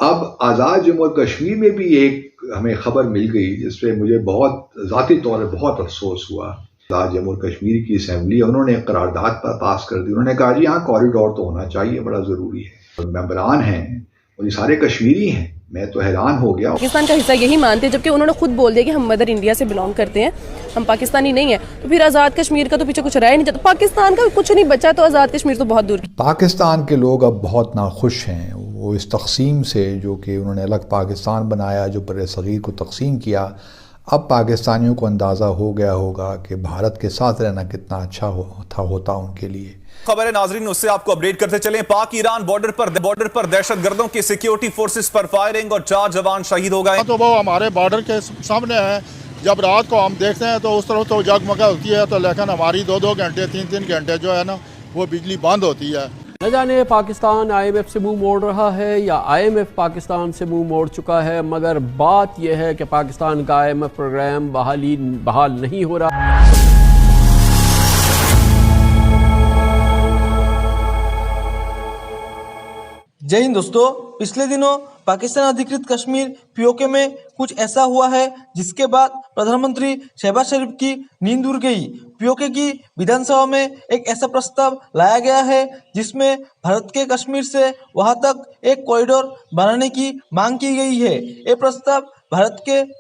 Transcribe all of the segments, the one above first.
اب آزاد جموں اور کشمیر میں بھی ایک ہمیں خبر مل گئی جس پہ مجھے بہت ذاتی طور پر بہت افسوس ہوا. آزاد جموں اور کشمیر کی اسمبلی انہوں نے قرارداد پر پاس کر دی. انہوں نے کہا جی ہاں کوریڈور تو ہونا چاہیے، بڑا ضروری ہے. ممبران ہیں اور یہ سارے کشمیری ہیں. میں تو حیران ہو گیا. پاکستان کا حصہ یہی مانتے ہیں، جبکہ انہوں نے خود بول دیا کہ ہم مدر انڈیا سے بلانگ کرتے ہیں، ہم پاکستانی نہیں ہیں. تو پھر آزاد کشمیر کا تو پیچھے کچھ رہا ہی نہیں جاتا. پاکستان کا کچھ نہیں بچا تو آزاد کشمیر تو بہت دور. پاکستان کے لوگ اب بہت ناخوش ہیں وہ اس تقسیم سے، جو کہ انہوں نے الگ پاکستان بنایا، جو بر صغیر کو تقسیم کیا. اب پاکستانیوں کو اندازہ ہو گیا ہوگا کہ بھارت کے ساتھ رہنا کتنا اچھا ہوتا ان کے لیے. خبر ہے ناظرین، اس سے آپ کو اپڈیٹ کرتے چلیں. پاک ایران بارڈر پر دہشت گردوں کی سیکیورٹی فورسز پر فائرنگ اور 4 جوان شہید ہو گئے. تو وہ ہمارے بارڈر کے سامنے ہے. جب رات کو ہم دیکھتے ہیں تو اس طرف تو جگمگا ہوتی ہے، تو لیکن ہماری 2 گھنٹے 3 گھنٹے جو ہے نا وہ بجلی بند ہوتی ہے. نہ جانے پاکستان آئی ایم ایف سے منہ موڑ رہا ہے یا آئی ایم ایف پاکستان سے منہ موڑ چکا ہے، مگر بات یہ ہے کہ پاکستان کا آئی ایم ایف پروگرام بحال نہیں ہو رہا. جے ہند دوستو، پچھلے دنوں پاکستان ادھکرت کشمیر پی او کے میں کچھ ایسا ہوا ہے جس کے بعد پردھان منتری شہباز شریف کی نیند اڑ گئی. پی او کے کی ویدھان سبھا میں ایک ایسا پرستاو لایا گیا ہے جس میں بھارت کے کشمیر سے وہاں تک ایک کوریڈور بنانے کی مانگ کی گئی ہے. یہ پرستاو بھارت کے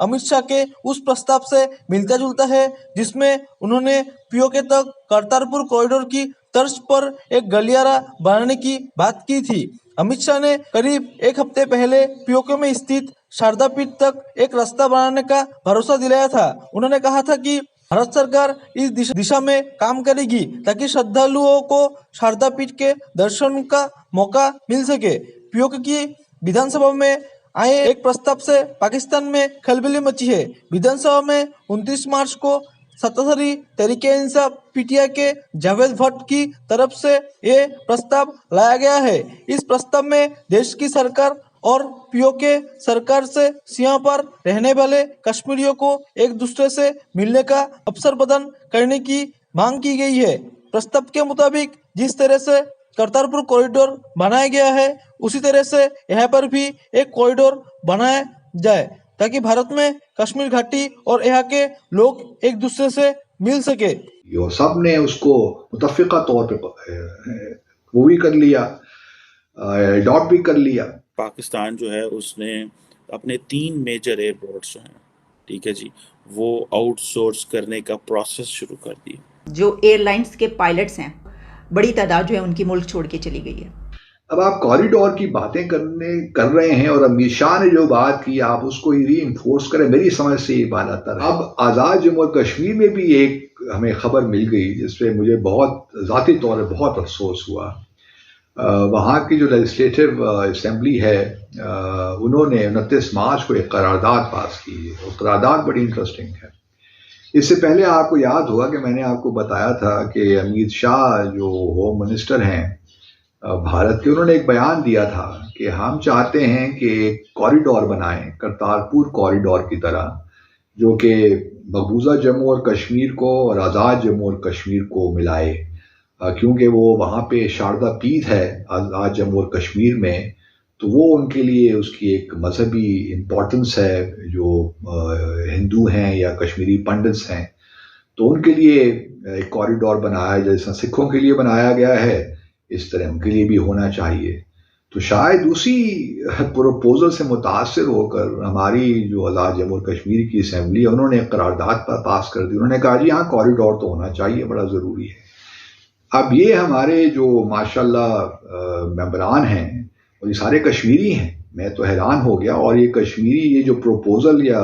امت شاہ کے اس پرستاو سے ملتا جلتا ہے جس میں انہوں نے پی او کے تک کرتارپور کوریڈور کی طرز پر ایک گلیارہ بنانے کی بات کی تھی. امت شاہ نے قریب ایک ہفتے پہلے پی او کے میں استھت شاردا پیٹھ تک ایک راستہ بنانے کا بھروسہ دلایا تھا. انہوں نے کہا تھا کہ بھارت سرکار اس دشا میں کام کرے گی تاکہ شردھالوؤں کو شاردا پیٹھ کے درشن کا موقع مل سکے. پی او کے کی ویدھان سبھا میں آئے ایک پرستاو سے پاکستان میں کھلبلی مچی ہے. ویدھان سبھا میں 29 مارچ کو ستاسری Tehreek Insaf P T I کے جاوید بھٹ کی طرف سے یہ پرستاو لایا گیا ہے. اس پرستاو میں دیش کی سرکار اور پی او کے سرکار سے سیما پر رہنے والے کشمیریوں کو ایک دوسرے سے ملنے کا اوسر پردان کرنے کی مانگ کی گئی ہے. پرستاو کے مطابق جس طرح سے کرتارپور کوریڈور بنایا گیا ہے اسی طرح سے یہاں پر بھی ایک کوریڈور بنایا جائے تاکہ بھارت میں کشمیر گھاٹی اور یہاں کے لوگ ایک دوسرے سے مل سکے. یہ سب نے اس کو متفقہ طور پہ وہ بھی کر لیا، اڈاپٹ بھی کر لیا. پاکستان جو ہے اس نے اپنے 3 میجر ایئرپورٹس جو ہیں، ٹھیک ہے جی، وہ آؤٹ سورس کرنے کا پروسیس شروع کر دی. جو ایئر لائنس کے پائلٹس ہیں بڑی تعداد جو ہے ان کی ملک چھوڑ کے چلی گئی ہے. اب آپ کوریڈور کی باتیں کر رہے ہیں اور امت شاہ نے جو بات کی آپ اس کو ری انفورس کریں. میری سمجھ سے یہ بات آتا ہے. اب آزاد جموں اور کشمیر میں بھی ایک ہمیں خبر مل گئی جس پہ مجھے بہت ذاتی طور پر بہت افسوس ہوا. وہاں کی جو لیجسلیٹو اسمبلی ہے انہوں نے 29 مارچ کو ایک قرارداد پاس کی ہے. اور قرارداد بڑی انٹرسٹنگ ہے. اس سے پہلے آپ کو یاد ہوگا کہ میں نے آپ کو بتایا تھا کہ امت شاہ جو ہوم منسٹر ہیں بھارت کے، انہوں نے ایک بیان دیا تھا کہ ہم چاہتے ہیں کہ ایک کوریڈور بنائیں کرتارپور کوریڈور کی طرح، جو کہ مقبوضہ جموں اور کشمیر کو اور آزاد جموں اور کشمیر کو ملائے، کیونکہ وہ وہاں پہ شاردا پیٹھ ہے آزاد جموں اور کشمیر میں. تو وہ ان کے لیے اس کی ایک مذہبی امپورٹنس ہے. جو ہندو ہیں یا کشمیری پنڈتس ہیں تو ان کے لیے ایک کوریڈور بنایا جیسا سکھوں کے لیے بنایا گیا ہے، اس طرح ان کے لیے بھی ہونا چاہیے. تو شاید اسی پروپوزل سے متاثر ہو کر ہماری جو آزاد جموں اور کشمیر کی اسمبلی ہے انہوں نے قرارداد پر پاس کر دی. انہوں نے کہا جی ہاں کوریڈور تو ہونا چاہیے، بڑا ضروری ہے. اب یہ ہمارے جو ماشاءاللہ ممبران ہیں اور یہ سارے کشمیری ہیں. میں تو حیران ہو گیا. اور یہ کشمیری یہ جو پروپوزل یا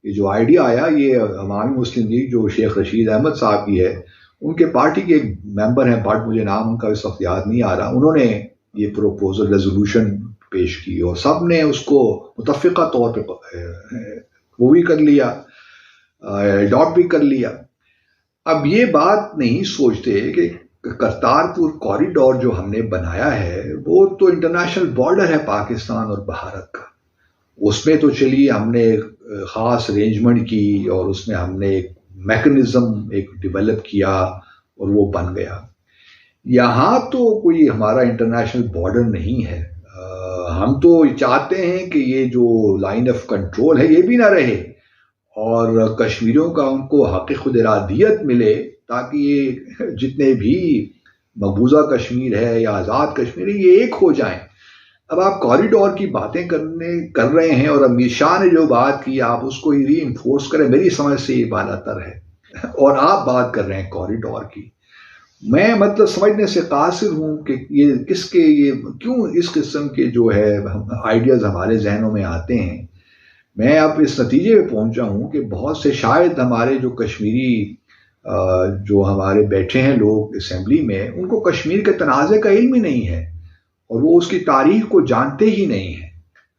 یہ جو آئیڈیا آیا یہ عوامی مسلم لیگ جو شیخ رشید احمد صاحب کی ہے، ان کے پارٹی کے ایک ممبر ہیں بٹ مجھے نام ان کا اس وقت یاد نہیں آ رہا، انہوں نے یہ پروپوزل ریزولوشن پیش کی اور سب نے اس کو متفقہ طور پہ وہ بھی کر لیا، اڈاپٹ بھی کر لیا. اب یہ بات نہیں سوچتے کہ کرتارپور کوریڈور جو ہم نے بنایا ہے وہ تو انٹرنیشنل بارڈر ہے پاکستان اور بھارت کا. اس میں تو چلیے ہم نے خاص ارینجمنٹ کی اور اس میں ہم نے ایک میکنزم ایک ڈیولپ کیا اور وہ بن گیا. یہاں تو کوئی ہمارا انٹرنیشنل بارڈر نہیں ہے. ہم تو چاہتے ہیں کہ یہ جو لائن آف کنٹرول ہے یہ بھی نہ رہے اور کشمیریوں کا ان کو حق خود ارادیت ملے، تاکہ یہ جتنے بھی مقبوضہ کشمیر ہے یا آزاد کشمیر ہے یہ ایک ہو جائیں۔ اب آپ کوریڈور کی باتیں کر رہے ہیں اور امیر شاہ نے جو بات کی آپ اس کو ہی ری انفورس کریں، میری سمجھ سے یہ بالا تر ہے۔ اور آپ بات کر رہے ہیں کوریڈور کی، میں مطلب سمجھنے سے قاصر ہوں کہ یہ کیوں اس قسم کے جو ہے آئیڈیاز ہمارے ذہنوں میں آتے ہیں۔ میں اب اس نتیجے پہ پہنچا ہوں کہ بہت سے شاید ہمارے جو کشمیری جو ہمارے بیٹھے ہیں لوگ اسمبلی میں، ان کو کشمیر کے تنازع کا علم ہی نہیں ہے اور وہ اس کی تاریخ کو جانتے ہی نہیں ہیں۔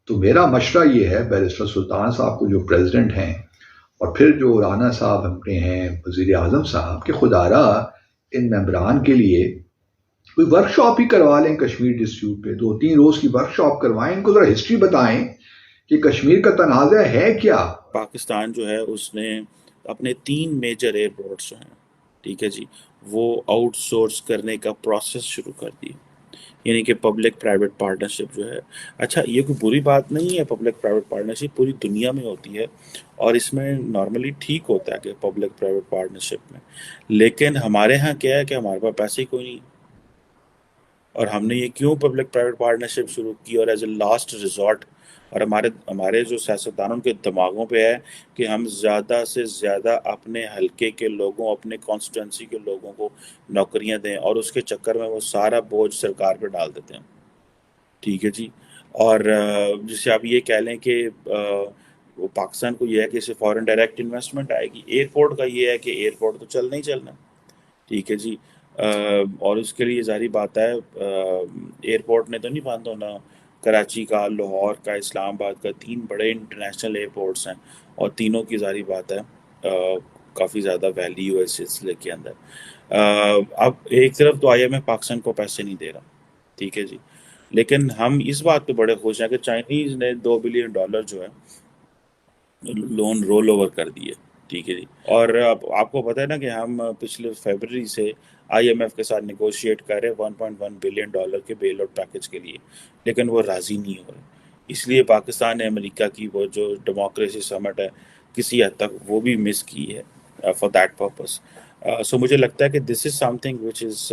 تو میرا مشورہ یہ ہے بیرسٹر سلطان صاحب کو جو پریزیڈنٹ ہیں اور پھر جو رانا صاحب ہمارے ہیں وزیر اعظم صاحب، کہ خدا را ان ممبران کے لیے کوئی ورک شاپ ہی کروا لیں کشمیر ڈسپیوٹ پہ، 2-3 روز کی ورک شاپ کروائیں، ان کو ذرا ہسٹری بتائیں کہ کشمیر کا تنازع ہے کیا۔ پاکستان جو ہے اس نے اپنے 3 میجر ایئرپورٹس جو ہیں، ٹھیک ہے جی، وہ آؤٹ سورس کرنے کا پروسیس شروع کر دی، یعنی کہ پبلک پرائیویٹ پارٹنرشپ جو ہے۔ اچھا، یہ کوئی بری بات نہیں ہے، پبلک پرائیویٹ پارٹنرشپ پوری دنیا میں ہوتی ہے اور اس میں نارملی ٹھیک ہوتا ہے کہ پبلک پرائیویٹ پارٹنرشپ میں، لیکن ہمارے ہاں کیا ہے کہ ہمارے پاس پیسے ہی کوئی نہیں، اور ہم نے یہ کیوں پبلک پرائیویٹ پارٹنرشپ شروع کی اور ایز اے لاسٹ ریزورٹ، اور ہمارے جو سیاستدانوں کے دماغوں پہ ہے کہ ہم زیادہ سے زیادہ اپنے حلقے کے لوگوں، اپنے کانسٹیٹوئنسی کے لوگوں کو نوکریاں دیں، اور اس کے چکر میں وہ سارا بوجھ سرکار پہ ڈال دیتے ہیں، ٹھیک ہے جی۔ اور جسے آپ یہ کہہ لیں کہ وہ پاکستان کو یہ ہے کہ اسے فورن ڈائریکٹ انویسٹمنٹ آئے گی، ایئرپورٹ کا یہ ہے کہ ایئرپورٹ تو چلنا ہی چلنا، ٹھیک ہے جی۔ اور اس کے لیے ظاہری بات ہے ایئرپورٹ نے تو نہیں بند ہونا، کراچی کا، لاہور کا، اسلام آباد کا 3 بڑے انٹرنیشنل ایئرپورٹس ہیں اور تینوں کی ظاہری بات ہے کافی زیادہ ویلیو ہے اس سلسلے کے اندر۔ اب ایک طرف تو IMF پاکستان کو پیسے نہیں دے رہا، ٹھیک ہے جی، لیکن ہم اس بات پہ بڑے خوش ہیں کہ چائنیز نے $2 بلین جو ہے لون رول اوور کر دیے، ٹھیک ہے جی۔ اور اب آپ کو پتہ ہے نا کہ ہم پچھلے فیبرری سے IMF کے ساتھ نیگوشیٹ کر رہے $1.1 بلین کے بیل آؤٹ پیکج کے لیے، لیکن وہ راضی نہیں ہو رہے، اس لیے پاکستان نے امریکہ کی وہ جو ڈیموکریسی سمٹ ہے کسی حد تک وہ بھی مس کی ہے فار دیٹ پرپس۔ سو مجھے لگتا ہے کہ this is something which is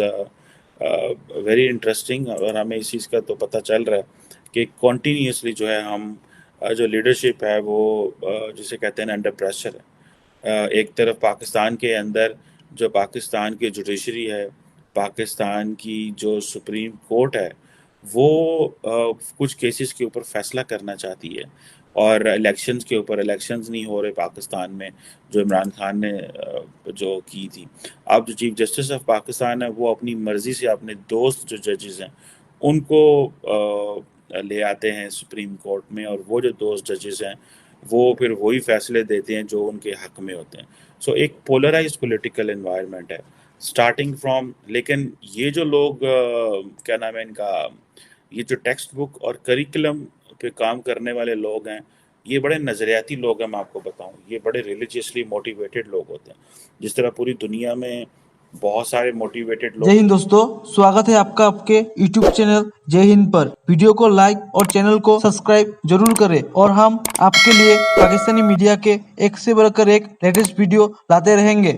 very interesting, اور ہمیں اس چیز کا تو پتہ چل رہا ہے کہ کنٹینیوسلی جو ہے ہم جو لیڈرشپ ہے وہ جسے کہتے ہیں انڈر پریشر ہے۔ ایک طرف پاکستان کے اندر جو پاکستان کی جوڈیشری ہے، پاکستان کی جو سپریم کورٹ ہے، وہ کچھ کیسز کے اوپر فیصلہ کرنا چاہتی ہے، اور الیکشنز کے اوپر الیکشنز نہیں ہو رہے پاکستان میں جو عمران خان نے جو کی تھی۔ اب جو چیف جسٹس آف پاکستان ہے وہ اپنی مرضی سے اپنے دوست جو ججز ہیں ان کو لے آتے ہیں سپریم کورٹ میں، اور وہ جو دوست ججز ہیں وہ پھر وہی فیصلے دیتے ہیں جو ان کے حق میں ہوتے ہیں۔ سو ایک پولرائزڈ پولیٹیکل انوائرمنٹ ہے اسٹارٹنگ فرام، لیکن یہ جو لوگ کیا نام ہے ان کا، یہ جو ٹیکسٹ بک اور کریکولم پہ کام کرنے والے لوگ ہیں، یہ بڑے نظریاتی لوگ ہیں، میں آپ کو بتاؤں یہ بڑے ریلیجیسلی موٹیویٹڈ لوگ ہوتے ہیں، جس طرح پوری دنیا میں بہت سارے موٹیویٹڈ لوگ۔ جے ہند دوستو، سواگت ہے آپ کا آپ کے یوٹیوب چینل جے ہند پر۔ ویڈیو کو لائک اور چینل کو سبسکرائب ضرور کریں، اور ہم آپ کے لیے پاکستانی میڈیا کے ایک سے بڑھ کر ایک لیٹسٹ ویڈیو لاتے رہیں گے۔